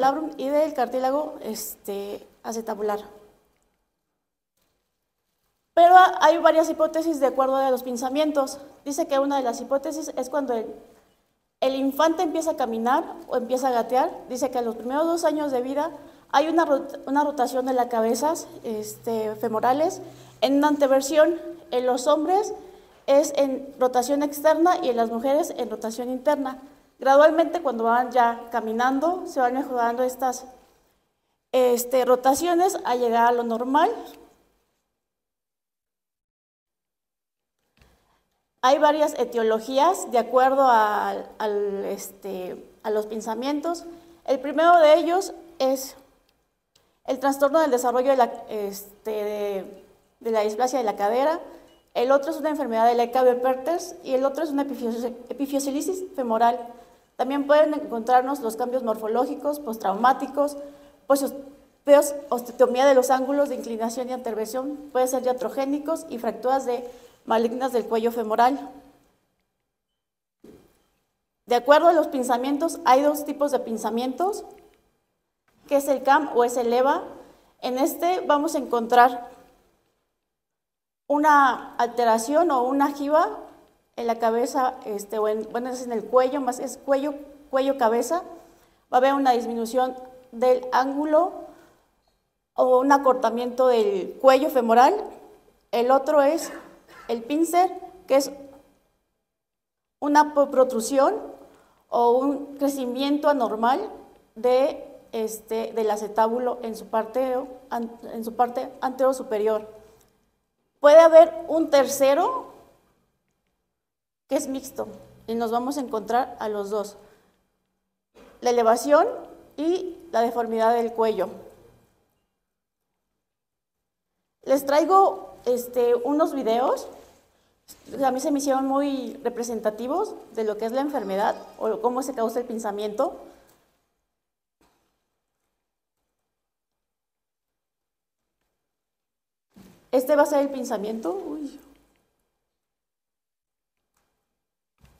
labrum y del cartílago acetabular. Pero hay varias hipótesis de acuerdo a los pinzamientos. Dice que una de las hipótesis es cuando el infante empieza a caminar o empieza a gatear. Dice que a los primeros 2 años de vida hay una rotación de las cabezas femorales en una anteversión. En los hombres es en rotación externa y en las mujeres en rotación interna. Gradualmente, cuando van ya caminando, se van mejorando estas rotaciones a llegar a lo normal. Hay varias etiologías de acuerdo a los pinzamientos. El primero de ellos es el trastorno del desarrollo de la displasia de la cadera. El otro es una enfermedad de Leca-Perthes y el otro es una epifisiolisis femoral. También pueden encontrarnos los cambios morfológicos, postraumáticos, osteotomía de los ángulos de inclinación y anteversión, pueden ser iatrogénicos y fracturas malignas del cuello femoral. De acuerdo a los pinzamientos, hay 2 tipos de pinzamientos, que es el CAM o es el EVA. En vamos a encontrar una alteración o una jiba en la cabeza, es en el cuello, más es cuello-cabeza. Va a haber una disminución del ángulo o un acortamiento del cuello femoral. El otro es el pincer, que es una protrusión o un crecimiento anormal del acetábulo en su parte antero superior. Puede haber un tercero que es mixto y nos vamos a encontrar a los 2, la elevación y la deformidad del cuello. Les traigo unos videos, a mí se me hicieron muy representativos de lo que es la enfermedad o cómo se causa el pinzamiento. Va a ser el pinzamiento. Uy.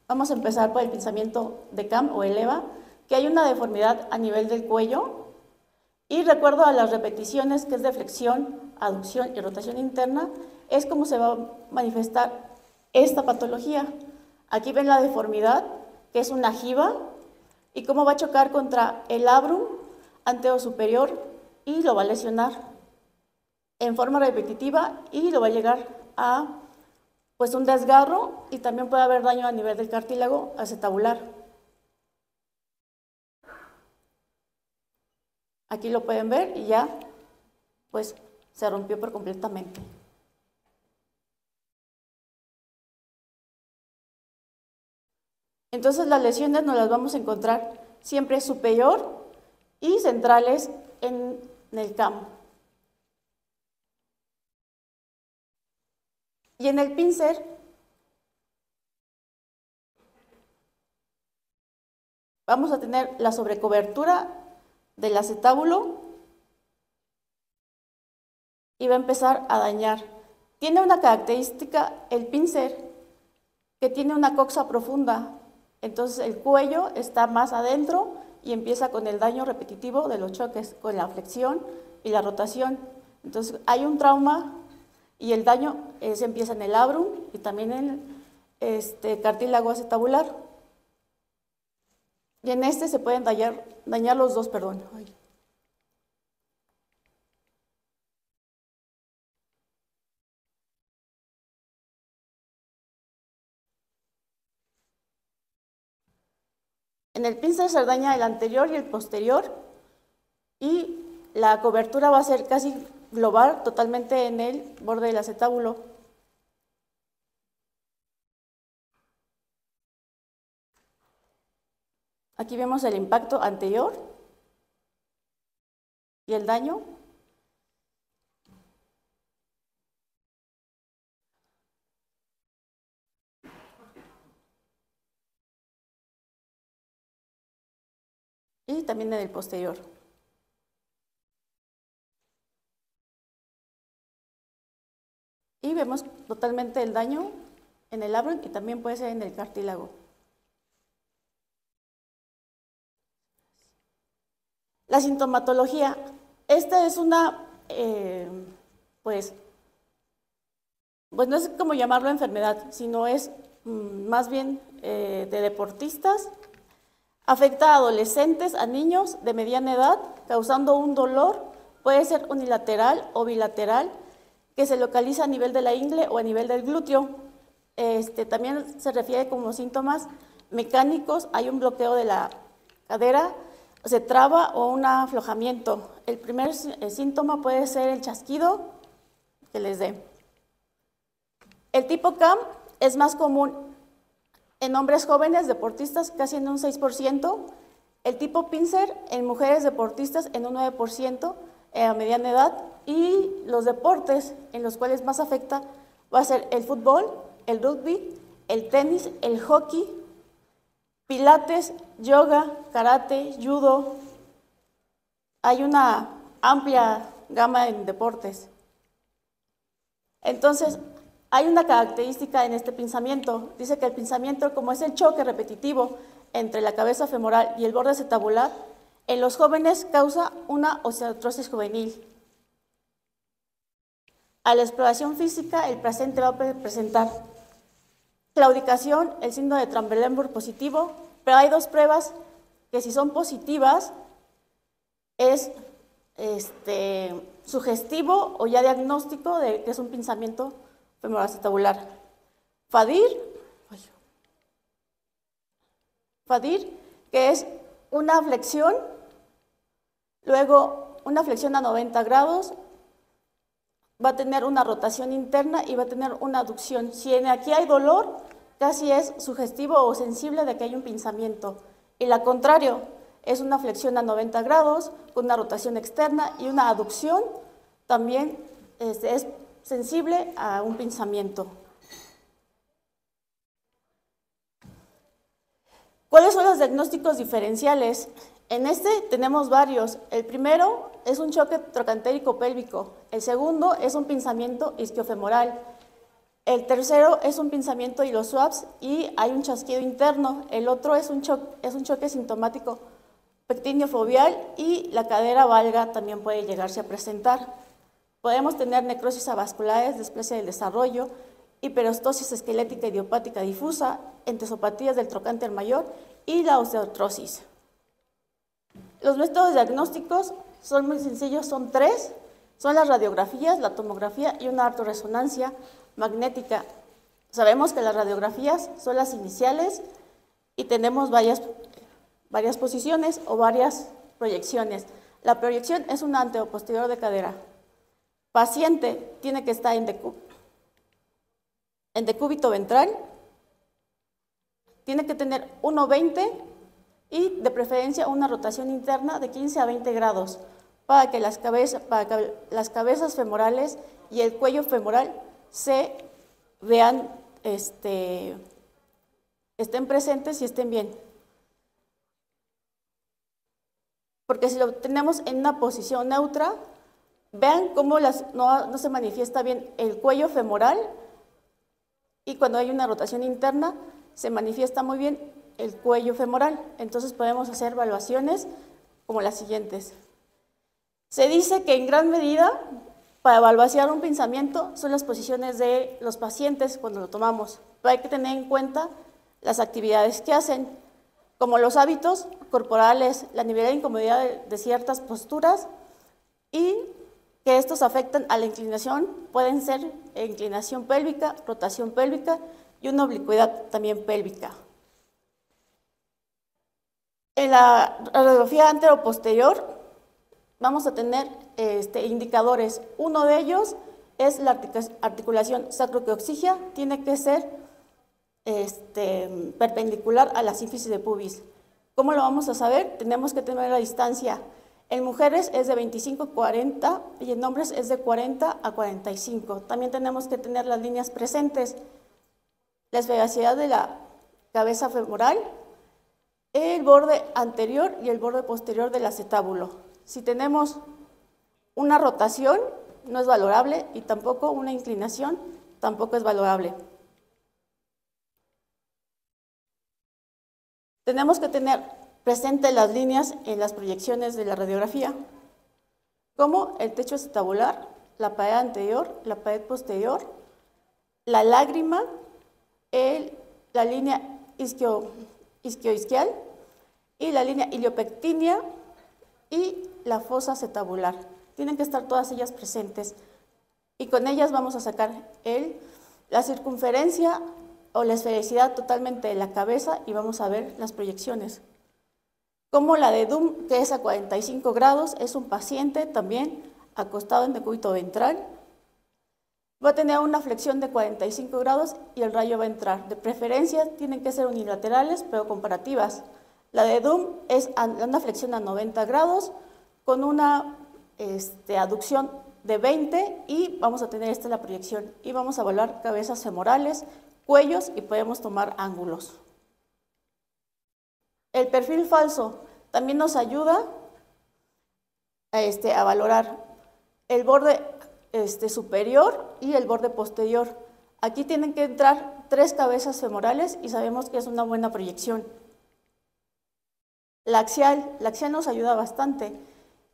Vamos a empezar por el pinzamiento de CAM o el EVA, que hay una deformidad a nivel del cuello. Y recuerdo a las repeticiones, que es de flexión, aducción y rotación interna, es como se va a manifestar esta patología. Aquí ven la deformidad, que es una jiba, y cómo va a chocar contra el labrum antero superior y lo va a lesionar en forma repetitiva y lo va a llegar a un desgarro, y también puede haber daño a nivel del cartílago acetabular. Aquí lo pueden ver y ya se rompió por completamente. Entonces las lesiones nos las vamos a encontrar siempre superior y centrales en el CAM. Y en el pincer vamos a tener la sobrecobertura del acetábulo y va a empezar a dañar. Tiene una característica el pincer, que tiene una coxa profunda, entonces el cuello está más adentro y empieza con el daño repetitivo de los choques, con la flexión y la rotación. Entonces hay un trauma y el daño se empieza en el labrum y también en el cartílago acetabular. Y en se pueden dañar los 2, perdón. Ay. En el pincer se daña el anterior y el posterior, y la cobertura va a ser casi global, totalmente en el borde del acetábulo. Aquí vemos el impacto anterior y el daño. Y también en el posterior. Y vemos totalmente el daño en el labrum y también puede ser en el cartílago. La sintomatología, esta es una, pues no es como llamarlo enfermedad, sino es más bien de deportistas. Afecta a adolescentes, a niños de mediana edad, causando un dolor, puede ser unilateral o bilateral, que se localiza a nivel de la ingle o a nivel del glúteo. También se refiere como síntomas mecánicos, hay un bloqueo de la cadera, se traba o un aflojamiento. El primer síntoma puede ser el chasquido que les dé. El tipo CAM es más común en hombres jóvenes deportistas, casi en un 6%. El tipo Pincer en mujeres deportistas en un 9% a mediana edad. Y los deportes en los cuales más afecta va a ser el fútbol, el rugby, el tenis, el hockey, pilates, yoga, karate, judo. Hay una amplia gama en deportes. Entonces, hay una característica en este pinzamiento. Dice que el pinzamiento, como es el choque repetitivo entre la cabeza femoral y el borde acetabular, en los jóvenes causa una osteoartrosis juvenil. A la exploración física, el paciente va a presentar claudicación, el síndrome de Trendelenburg positivo, pero hay dos pruebas que si son positivas es sugestivo o ya diagnóstico de que es un pinzamiento femoroacetabular. FADIR, que es una flexión, luego una flexión a 90 grados, va a tener una rotación interna y va a tener una aducción. Si aquí hay dolor, casi es sugestivo o sensible de que hay un pinzamiento. Y la contrario, es una flexión a 90 grados con una rotación externa y una aducción, también es sensible a un pinzamiento. ¿Cuáles son los diagnósticos diferenciales? En tenemos varios. El primero es un choque trocantérico pélvico. El segundo es un pinzamiento isquiofemoral. El tercero es un pinzamiento iloswaps y hay un chasquido interno. El otro es un choque sintomático pectíneo-foveal y la cadera valga también puede llegarse a presentar. Podemos tener necrosis avasculares, displasia del desarrollo, hiperostosis esquelética idiopática difusa, entesopatías del trocánter mayor y la osteoartrosis. Los métodos diagnósticos son muy sencillos, son tres. Son las radiografías, la tomografía y una ortorresonancia magnética. Sabemos que las radiografías son las iniciales y tenemos varias posiciones o varias proyecciones. La proyección es un ante o posterior de cadera. Paciente tiene que estar en decúbito ventral, tiene que tener 1,20 y de preferencia una rotación interna de 15 a 20 grados para que las cabezas femorales y el cuello femoral se vean, estén presentes y estén bien. Porque si lo tenemos en una posición neutra, vean cómo no se manifiesta bien el cuello femoral y cuando hay una rotación interna se manifiesta muy bien el cuello femoral. Entonces podemos hacer evaluaciones como las siguientes. Se dice que en gran medida para evaluar un pinzamiento son las posiciones de los pacientes cuando lo tomamos, pero hay que tener en cuenta las actividades que hacen, como los hábitos corporales, la nivel de incomodidad de ciertas posturas y que estos afectan a la inclinación, pueden ser inclinación pélvica, rotación pélvica y una oblicuidad también pélvica. En la radiografía anteroposterior vamos a tener indicadores. Uno de ellos es la articulación sacrocoexigia, tiene que ser perpendicular a la sínfisis de pubis. ¿Cómo lo vamos a saber? Tenemos que tener la distancia. En mujeres es de 25 a 40 y en hombres es de 40 a 45. También tenemos que tener las líneas presentes. La esfericidad de la cabeza femoral, el borde anterior y el borde posterior del acetábulo. Si tenemos una rotación, no es valorable y tampoco una inclinación, tampoco es valorable. Tenemos que tener presente las líneas en las proyecciones de la radiografía, como el techo acetabular, la pared anterior, la pared posterior, la lágrima, la línea isquioisquial y la línea iliopectínea y la fosa acetabular. Tienen que estar todas ellas presentes y con ellas vamos a sacar la circunferencia o la esfericidad totalmente de la cabeza y vamos a ver las proyecciones. Como la de Doom, que es a 45 grados, es un paciente también acostado en decúbito ventral. Va a tener una flexión de 45 grados y el rayo va a entrar. De preferencia tienen que ser unilaterales, pero comparativas. La de Doom es una flexión a 90 grados con una aducción de 20 y vamos a tener la proyección. Y vamos a evaluar cabezas femorales, cuellos y podemos tomar ángulos. El perfil falso también nos ayuda a valorar el borde superior y el borde posterior. Aquí tienen que entrar 3 cabezas femorales y sabemos que es una buena proyección. La axial nos ayuda bastante.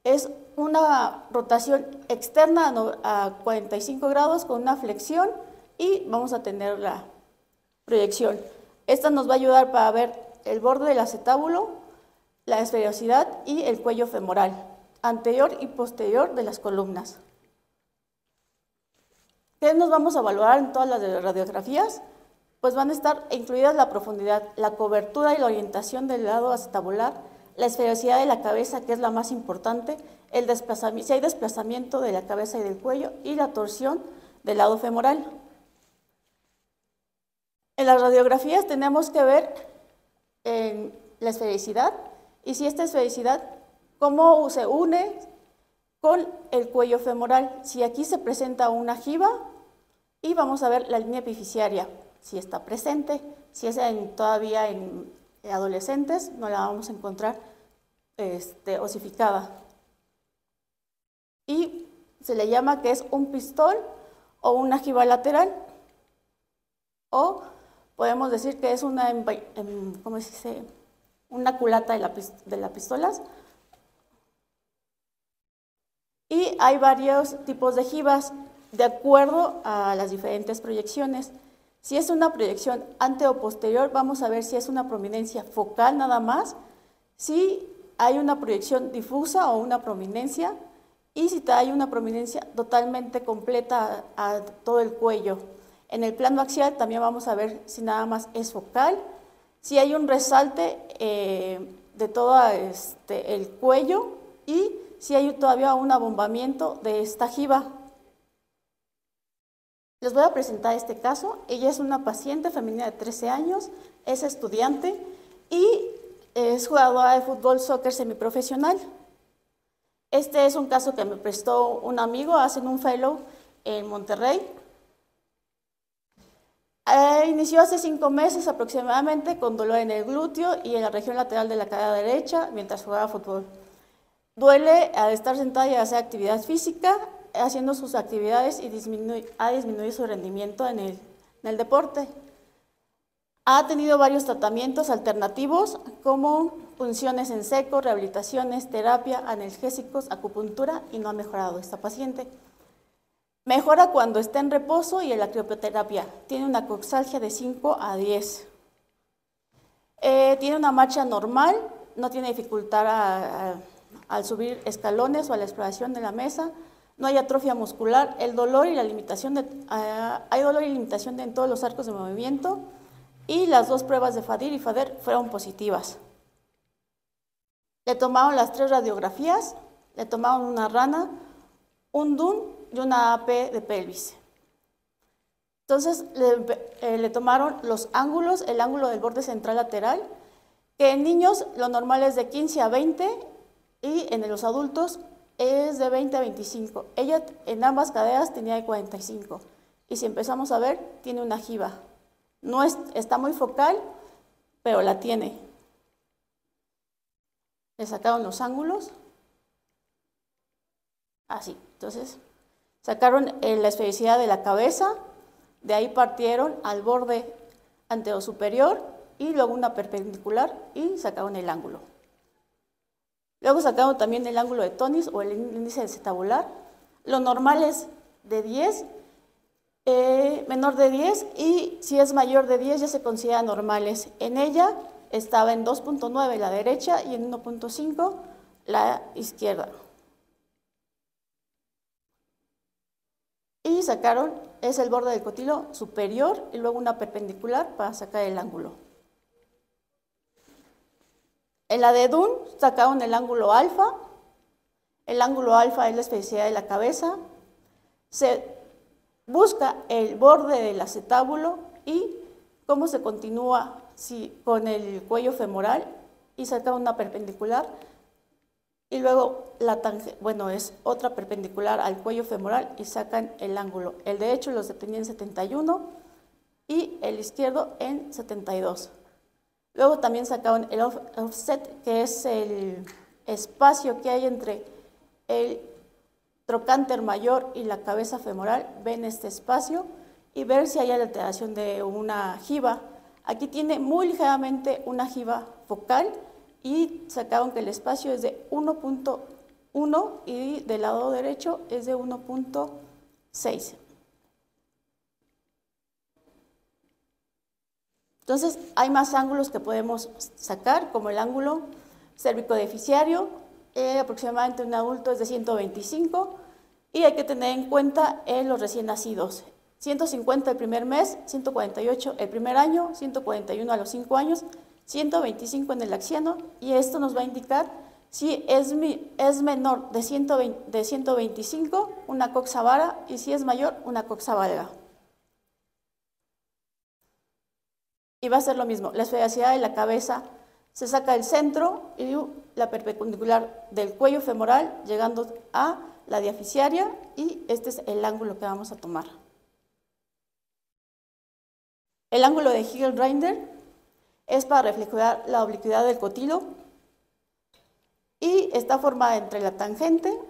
Es una rotación externa a 45 grados con una flexión y vamos a tener la proyección. Esta nos va a ayudar para ver el borde del acetábulo, la esferosidad y el cuello femoral, anterior y posterior de las columnas. ¿Qué nos vamos a evaluar en todas las radiografías? Pues van a estar incluidas la profundidad, la cobertura y la orientación del lado acetabular, la esferosidad de la cabeza, que es la más importante, el desplazamiento, si hay desplazamiento de la cabeza y del cuello, y la torsión del lado femoral. En las radiografías tenemos que ver la esfericidad, y si esta esfericidad, cómo se une con el cuello femoral. Si aquí se presenta una jiba, y vamos a ver la línea epifisiaria, si está presente. Si es todavía en adolescentes, no la vamos a encontrar osificada. Y se le llama que es un pistol o una jiba lateral, o podemos decir que es una culata de las pistolas. Y hay varios tipos de jibas de acuerdo a las diferentes proyecciones. Si es una proyección ante o posterior, vamos a ver si es una prominencia focal nada más, si hay una proyección difusa o una prominencia, y si hay una prominencia totalmente completa a todo el cuello. En el plano axial también vamos a ver si nada más es focal, si hay un resalte de todo el cuello y si hay todavía un abombamiento de esta jiba. Les voy a presentar este caso. Ella es una paciente femenina de 13 años, es estudiante y es jugadora de fútbol, soccer semiprofesional. Este es un caso que me prestó un amigo, hacen un fellow en Monterrey. Inició hace 5 meses aproximadamente con dolor en el glúteo y en la región lateral de la cadera derecha mientras jugaba fútbol. Duele al estar sentada y hacer actividad física, haciendo sus actividades y ha disminuido su rendimiento en el deporte. Ha tenido varios tratamientos alternativos como punciones en seco, rehabilitaciones, terapia, analgésicos, acupuntura y no ha mejorado esta paciente. Mejora cuando está en reposo y en la crioterapia. Tiene una coxalgia de 5 a 10. Tiene una marcha normal, no tiene dificultad al subir escalones o a la exploración de la mesa. No hay atrofia muscular, el dolor y la limitación hay dolor y limitación en todos los arcos de movimiento y las 2 pruebas de FADIR y FADER fueron positivas. Le tomaron las 3 radiografías, le tomaron una rana, un DUN y una AP de pelvis. Entonces le tomaron los ángulos, el ángulo del borde central lateral, que en niños lo normal es de 15 a 20 y en los adultos es de 20 a 25. Ella en ambas caderas tenía de 45. Y si empezamos a ver, tiene una jiba. No está muy focal, pero la tiene. Le sacaron los ángulos. Así. Entonces, sacaron la esfericidad de la cabeza. De ahí partieron al borde anterosuperior y luego una perpendicular y sacaron el ángulo. Luego sacamos también el ángulo de Tonis o el índice acetabular. Lo normal es de 10, menor de 10, y si es mayor de 10 ya se considera normales. En ella estaba en 2.9 la derecha y en 1.5 la izquierda. Y sacaron, es el borde del cotilo superior y luego una perpendicular para sacar el ángulo. En la de Dunn sacaron el ángulo alfa. El ángulo alfa es la especificidad de la cabeza. Se busca el borde del acetábulo y cómo se continúa con el cuello femoral y sacaron una perpendicular. Y luego es otra perpendicular al cuello femoral y sacan el ángulo. El derecho los tenía en 71 y el izquierdo en 72. Luego también sacaron el offset, que es el espacio que hay entre el trocánter mayor y la cabeza femoral. Ven este espacio y ver si hay alteración de una jiba. Aquí tiene muy ligeramente una jiba focal y sacaron que el espacio es de 1.1 y del lado derecho es de 1.6. Entonces, hay más ángulos que podemos sacar, como el ángulo cérvico-deficiario, aproximadamente un adulto es de 125, y hay que tener en cuenta en los recién nacidos. 150 el primer mes, 148 el primer año, 141 a los 5 años, 125 en el axiano, y esto nos va a indicar si es menor de 125, una coxa vara, y si es mayor, una coxa valga. Y va a ser lo mismo, la esfericidad de la cabeza se saca del centro y la perpendicular del cuello femoral llegando a la diaficiaria, y este es el ángulo que vamos a tomar. El ángulo de Hegel-Rinder es para reflejar la oblicuidad del cotilo y está formada entre la tangente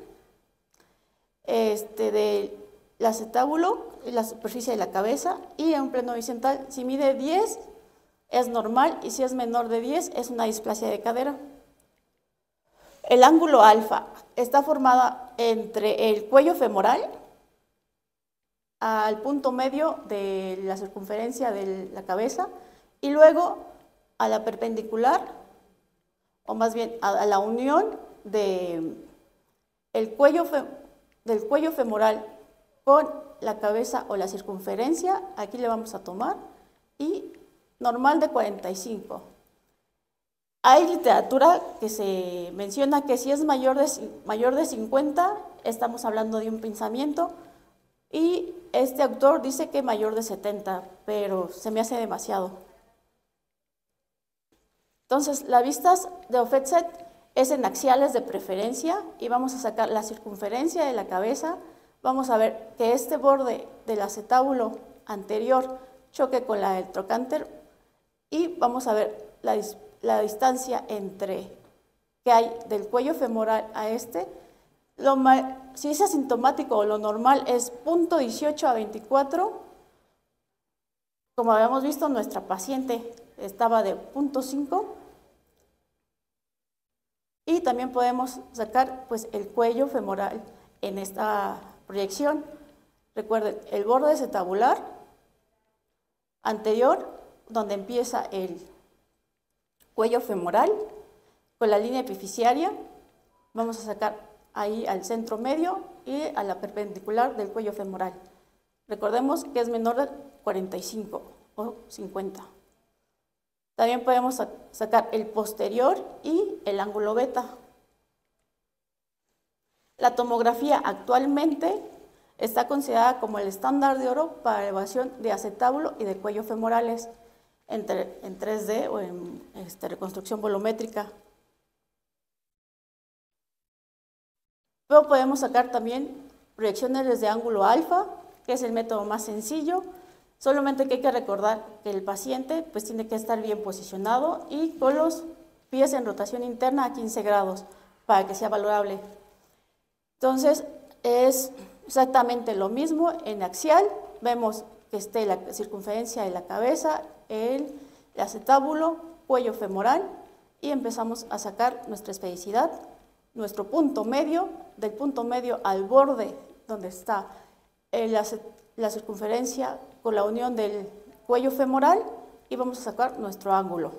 del acetábulo y la superficie de la cabeza, y en un plano horizontal, si mide 10 es normal y si es menor de 10 es una displasia de cadera. El ángulo alfa está formada entre el cuello femoral al punto medio de la circunferencia de la cabeza y luego a la perpendicular, o más bien a la unión del cuello femoral con la cabeza o la circunferencia. Aquí le vamos a tomar, y normal de 45. Hay literatura que se menciona que si es mayor de 50, estamos hablando de un pinzamiento, y este autor dice que mayor de 70, pero se me hace demasiado. Entonces, las vistas de offset es en axiales de preferencia, y vamos a sacar la circunferencia de la cabeza. Vamos a ver que este borde del acetábulo anterior choque con la del trocánter, y vamos a ver la distancia que hay del cuello femoral a este. Si es asintomático o lo normal es 0.18 a 24. Como habíamos visto, nuestra paciente estaba de 0.5. Y también podemos sacar pues, el cuello femoral en esta proyección. Recuerden, el borde acetabular anterior, donde empieza el cuello femoral, con la línea epifisiaria, vamos a sacar ahí al centro medio y a la perpendicular del cuello femoral. Recordemos que es menor de 45 o 50. También podemos sacar el posterior y el ángulo beta. La tomografía actualmente está considerada como el estándar de oro para elevación de acetábulo y de cuello femorales en 3D o en reconstrucción volumétrica. Luego podemos sacar también proyecciones desde ángulo alfa, que es el método más sencillo, solamente que hay que recordar que el paciente pues, tiene que estar bien posicionado y con los pies en rotación interna a 15 grados para que sea valorable. Entonces, es exactamente lo mismo en axial. Vemos que esté la circunferencia de la cabeza, el acetábulo, cuello femoral, y empezamos a sacar nuestra esfericidad nuestro punto medio, del punto medio al borde donde está la circunferencia con la unión del cuello femoral y vamos a sacar nuestro ángulo.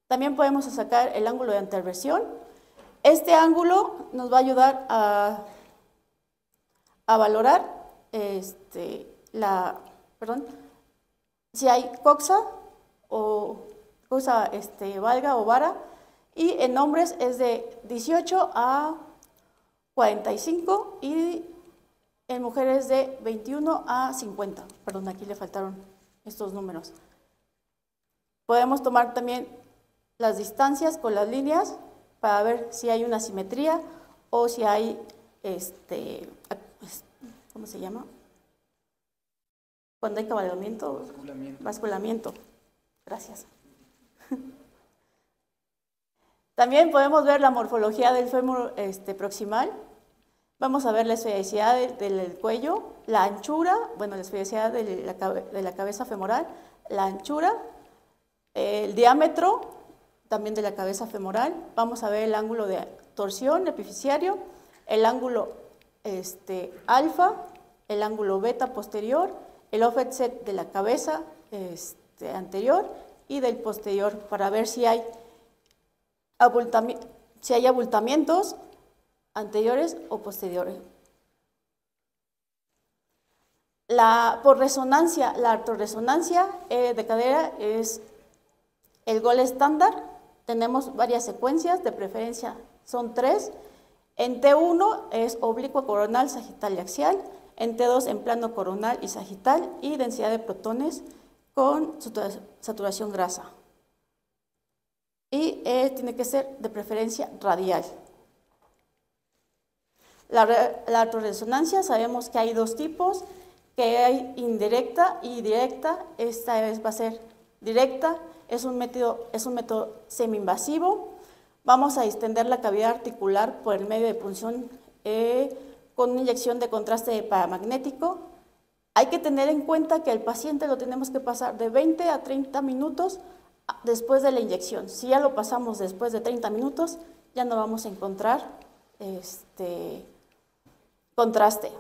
También podemos sacar el ángulo de anteversión. Este ángulo nos va a ayudar a valorar si hay coxa o coxa valga o vara, y en hombres es de 18 a 45 y en mujeres de 21 a 50. Perdón, aquí le faltaron estos números. Podemos tomar también las distancias con las líneas para ver si hay una simetría o si hay, ¿cómo se llama? Cuando hay cabalgamiento. Basculamiento. Gracias. También podemos ver la morfología del fémur proximal. Vamos a ver la esfericidad del cuello, la anchura, bueno, la esfericidad de la cabeza femoral, la anchura, el diámetro también de la cabeza femoral. Vamos a ver el ángulo de torsión epifisiario, el ángulo alfa, el ángulo beta posterior, el offset de la cabeza anterior y del posterior, para ver si hay abultamientos anteriores o posteriores. Por resonancia, la artorresonancia de cadera es el gol estándar. Tenemos varias secuencias, de preferencia son 3. En T1 es oblicuo coronal, sagital y axial. En T2 en plano coronal y sagital, y densidad de protones con saturación grasa. Y tiene que ser de preferencia radial. La artorresonancia, sabemos que hay dos tipos, que hay indirecta y directa. Esta vez va a ser directa, es un método semi-invasivo. Vamos a distender la cavidad articular por el medio de punción con una inyección de contraste paramagnético. Hay que tener en cuenta que el paciente lo tenemos que pasar de 20 a 30 minutos después de la inyección. Si ya lo pasamos después de 30 minutos, ya no vamos a encontrar contraste.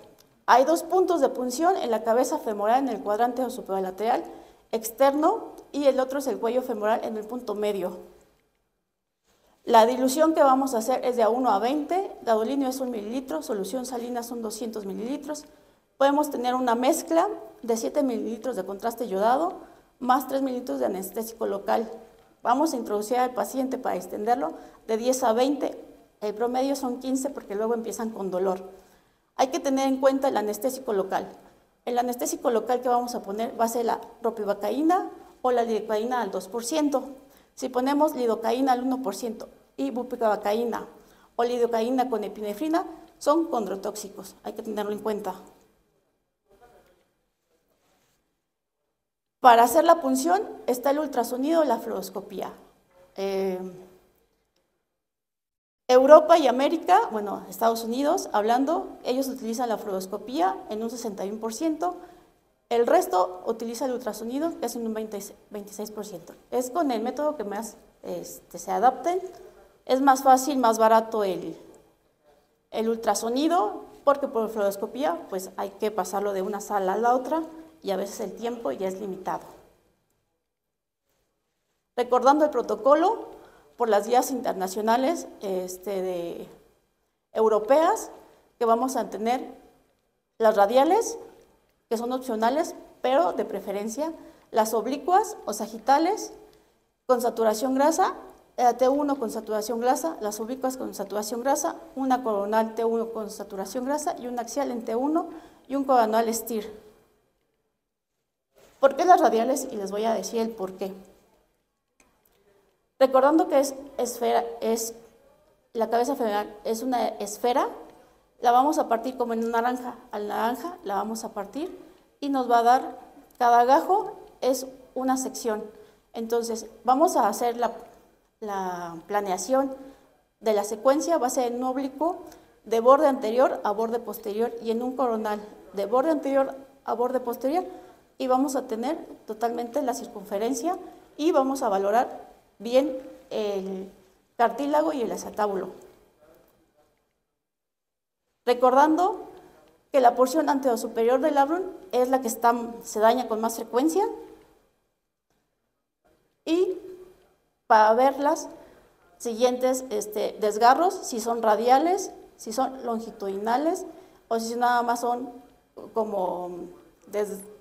Hay dos puntos de punción en la cabeza femoral, en el cuadrante o superolateral externo, y el otro es el cuello femoral en el punto medio. La dilución que vamos a hacer es de a 1 a 20, gadolinio es 1 mililitro, solución salina son 200 mililitros. Podemos tener una mezcla de 7 mililitros de contraste yodado más 3 mililitros de anestésico local. Vamos a introducir al paciente para extenderlo de 10 a 20, el promedio son 15 porque luego empiezan con dolor. Hay que tener en cuenta el anestésico local. El anestésico local que vamos a poner va a ser la ropivacaína o la lidocaína al 2%. Si ponemos lidocaína al 1% y bupivacaína o lidocaína con epinefrina, son condrotóxicos, hay que tenerlo en cuenta. Para hacer la punción está el ultrasonido o la fluoroscopía. Europa y América, bueno, Estados Unidos, hablando, ellos utilizan la fluoroscopía en un 61%, el resto utiliza el ultrasonido, que es en un 26%. Es con el método que más se adapten. Es más fácil, más barato el ultrasonido, porque por fluoroscopía pues hay que pasarlo de una sala a la otra y a veces el tiempo ya es limitado. Recordando el protocolo, por las guías internacionales europeas, que vamos a tener las radiales, que son opcionales, pero de preferencia, las oblicuas o sagitales con saturación grasa, T1 con saturación grasa, las oblicuas con saturación grasa, una coronal T1 con saturación grasa y una axial en T1 y un coronal STIR. ¿Por qué las radiales? Y les voy a decir el por qué. Recordando que la cabeza femoral es una esfera, la vamos a partir como en una naranja. A la naranja la vamos a partir y nos va a dar, cada gajo es una sección. Entonces vamos a hacer la planeación de la secuencia, va a ser en un oblicuo de borde anterior a borde posterior y en un coronal de borde anterior a borde posterior, y vamos a tener totalmente la circunferencia y vamos a valorar bien el cartílago y el acetábulo. Recordando que la porción anterosuperior del labrum es la que se daña con más frecuencia. Y para ver las siguientes desgarros, si son radiales, si son longitudinales o si nada más son como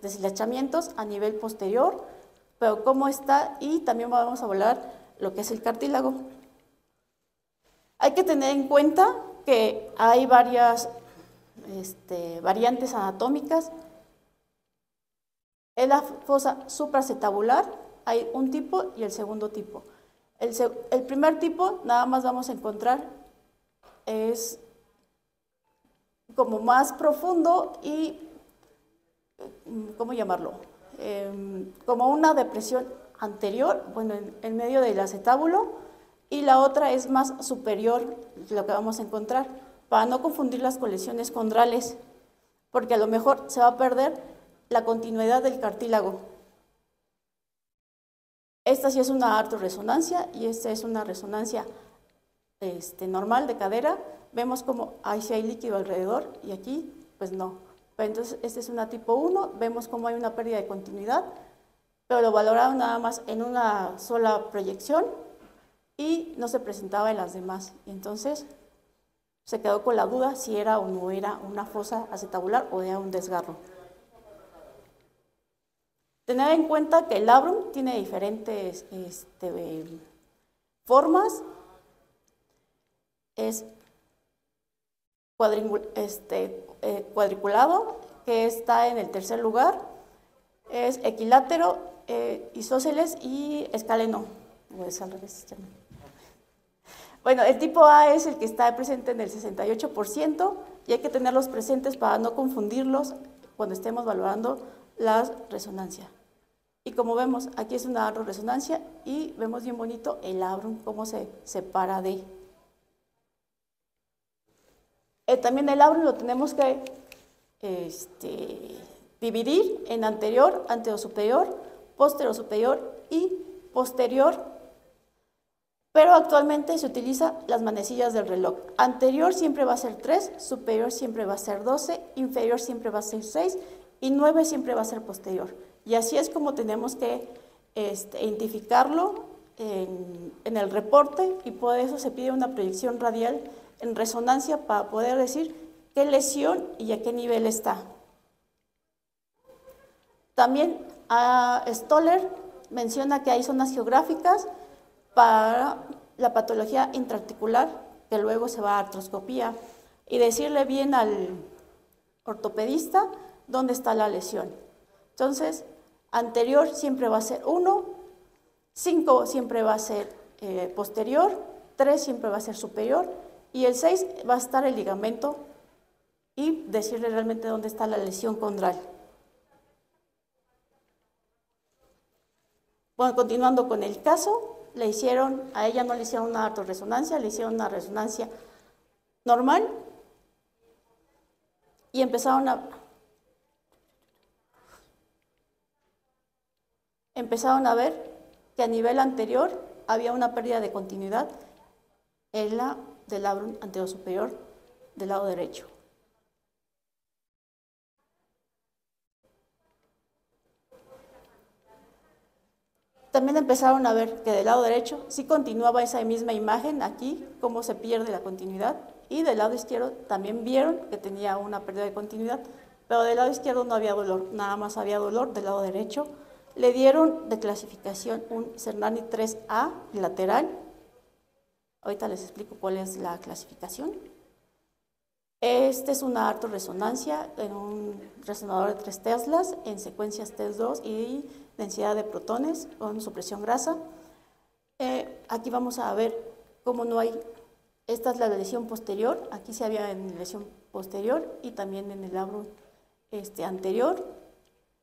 deshilachamientos a nivel posterior, pero cómo está, y también vamos a hablar lo que es el cartílago. Hay que tener en cuenta que hay varias variantes anatómicas. En la fosa supraacetabular hay un tipo y el segundo tipo. El primer tipo nada más vamos a encontrar es como más profundo y, ¿cómo llamarlo? Como una depresión anterior, bueno, en medio del acetábulo, y la otra es más superior, lo que vamos a encontrar, para no confundirlas con lesiones condrales, porque a lo mejor se va a perder la continuidad del cartílago. Esta sí es una artorresonancia y esta es una resonancia normal de cadera. Vemos como ahí sí hay líquido alrededor y aquí pues no. Pero entonces esta es una tipo 1, vemos como hay una pérdida de continuidad, pero lo valoraron nada más en una sola proyección y no se presentaba en las demás. Y entonces se quedó con la duda si era o no era una fosa acetabular o era un desgarro. Tener en cuenta que el labrum tiene diferentes formas. Es cuadriculado, que está en el tercer lugar. Es equilátero, isósceles y escaleno. O es al revés. Bueno, el tipo A es el que está presente en el 68% y hay que tenerlos presentes para no confundirlos cuando estemos valorando la resonancia. Y como vemos, aquí es una resonancia y vemos bien bonito el labrum, cómo se separa de. También el labrum lo tenemos que dividir en anterior, anterosuperior, posterosuperior y posterior, pero actualmente se utilizan las manecillas del reloj. Anterior siempre va a ser 3, superior siempre va a ser 12, inferior siempre va a ser 6 y 9 siempre va a ser posterior. Y así es como tenemos que identificarlo en el reporte, y por eso se pide una proyección radial en resonancia para poder decir qué lesión y a qué nivel está. También Stoller menciona que hay zonas geográficas para la patología intraarticular, que luego se va a artroscopía, y decirle bien al ortopedista dónde está la lesión. Entonces, anterior siempre va a ser 1, 5 siempre va a ser posterior, 3 siempre va a ser superior, y el 6 va a estar el ligamento, y decirle realmente dónde está la lesión condral. Bueno, continuando con el caso, a ella no le hicieron una artorresonancia, le hicieron una resonancia normal y empezaron a ver que a nivel anterior había una pérdida de continuidad en la del labrum anterosuperior del lado derecho. También empezaron a ver que del lado derecho sí continuaba esa misma imagen aquí, cómo se pierde la continuidad, y del lado izquierdo también vieron que tenía una pérdida de continuidad, pero del lado izquierdo no había dolor, nada más había dolor del lado derecho. Le dieron de clasificación un Cernani 3A lateral. Ahorita les explico cuál es la clasificación. Este es una artorresonancia en un resonador de 3 teslas en secuencias TES2 y densidad de protones con supresión grasa. Aquí vamos a ver cómo no hay, esta es la lesión posterior, aquí sí había en lesión posterior y también en el labrum anterior.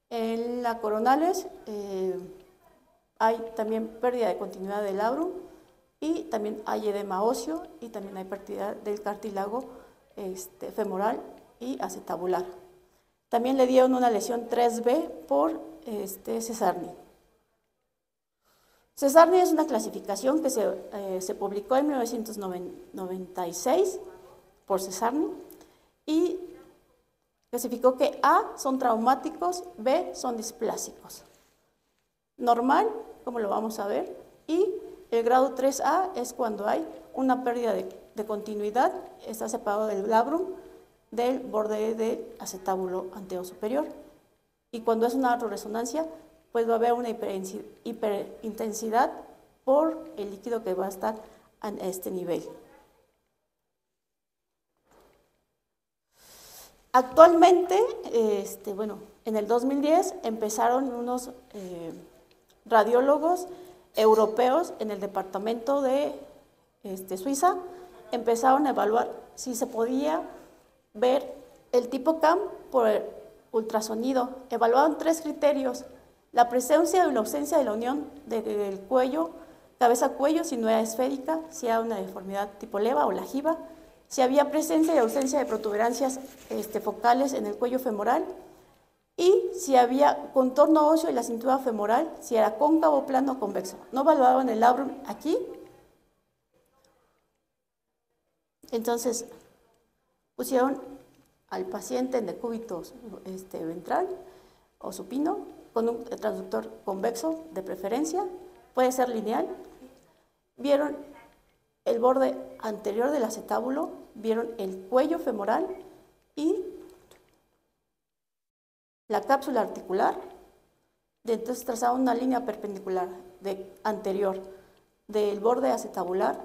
En la coronales hay también pérdida de continuidad del labrum y también hay edema óseo y también hay pérdida del cartílago femoral y acetabular. También le dieron una lesión 3B por Cesarni. Cesarni es una clasificación que se publicó en 1996 por Cesarni y clasificó que A son traumáticos, B son displásicos. Normal, como lo vamos a ver, y el grado 3A es cuando hay una pérdida de continuidad, está separado del labrum del borde del acetábulo anterior superior. Y cuando es una resonancia, pues va a haber una hiperintensidad por el líquido que va a estar a este nivel. Actualmente, bueno, en el 2010 empezaron unos radiólogos europeos en el departamento de Suiza, empezaron a evaluar si se podía ver el tipo CAM por el ultrasonido. Evaluaron 3 criterios: la presencia o la ausencia de la unión del cuello, cabeza-cuello, si no era esférica, si era una deformidad tipo leva o la jiba, si había presencia y ausencia de protuberancias focales en el cuello femoral, y si había contorno óseo de la cintura femoral, si era cóncavo, plano o convexo. No evaluaban el labrum aquí. Entonces, pusieron al paciente en decúbito ventral o supino con un transductor convexo de preferencia, puede ser lineal. Vieron el borde anterior del acetábulo, vieron el cuello femoral y la cápsula articular. Entonces trazaron una línea perpendicular anterior del borde acetabular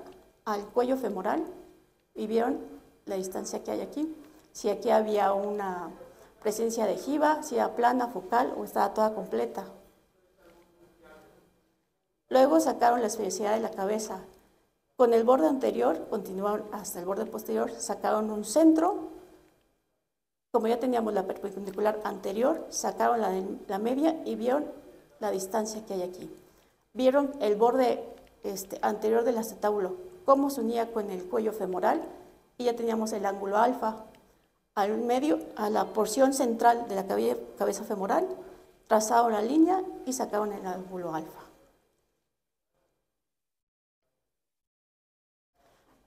al cuello femoral y vieron la distancia que hay aquí. Si aquí había una presencia de jiba, si era plana, focal o estaba toda completa. Luego sacaron la esfericidad de la cabeza. Con el borde anterior, continuaron hasta el borde posterior, sacaron un centro. Como ya teníamos la perpendicular anterior, sacaron la media y vieron la distancia que hay aquí. Vieron el borde anterior del acetábulo, cómo se unía con el cuello femoral, y ya teníamos el ángulo alfa. Al medio, a la porción central de la cabeza femoral, trazaron la línea y sacaron el ángulo alfa.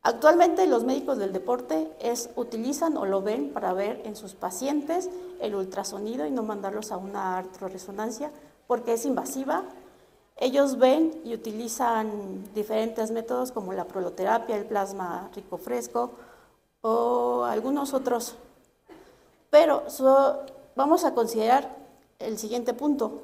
Actualmente los médicos del deporte utilizan o lo ven para ver en sus pacientes el ultrasonido y no mandarlos a una artroresonancia porque es invasiva. Ellos ven y utilizan diferentes métodos como la proloterapia, el plasma rico fresco o algunos otros. Pero vamos a considerar el siguiente punto.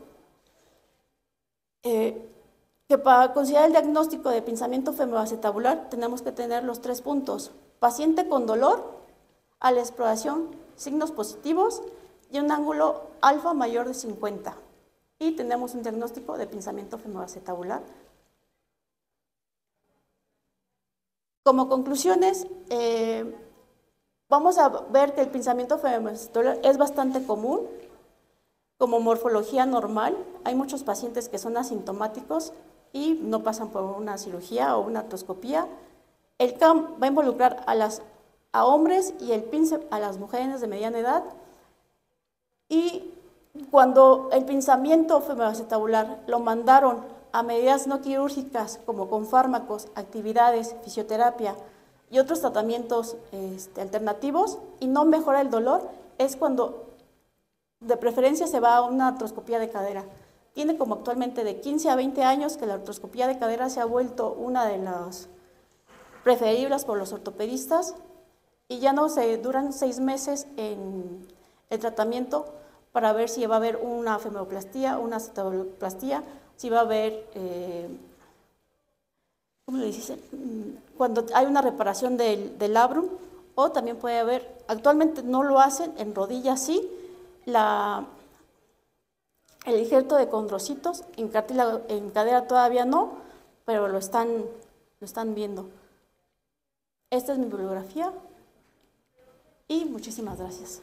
Que para considerar el diagnóstico de pinzamiento femoroacetabular tenemos que tener los 3 puntos: paciente con dolor, a la exploración, signos positivos y un ángulo alfa mayor de 50. Y tenemos un diagnóstico de pinzamiento femoroacetabular. Como conclusiones, vamos a ver que el pinzamiento femoroacetabular es bastante común como morfología normal. Hay muchos pacientes que son asintomáticos y no pasan por una cirugía o una artroscopía. El CAM va a involucrar a hombres y el PINCE a las mujeres de mediana edad. Y cuando el pinzamiento femoroacetabular lo mandaron a medidas no quirúrgicas como con fármacos, actividades, fisioterapia y otros tratamientos alternativos y no mejora el dolor, es cuando de preferencia se va a una artroscopía de cadera. Tiene como actualmente de 15 a 20 años que la artroscopía de cadera se ha vuelto una de las preferibles por los ortopedistas y ya no se duran 6 meses en el tratamiento para ver si va a haber una femoroplastía, una acetabuloplastia, si va a haber, ¿cómo le dicen? Cuando hay una reparación del labrum, o también puede haber, actualmente no lo hacen, en rodillas sí, el injerto de condrocitos, en cadera todavía no, pero lo están viendo. Esta es mi bibliografía y muchísimas gracias.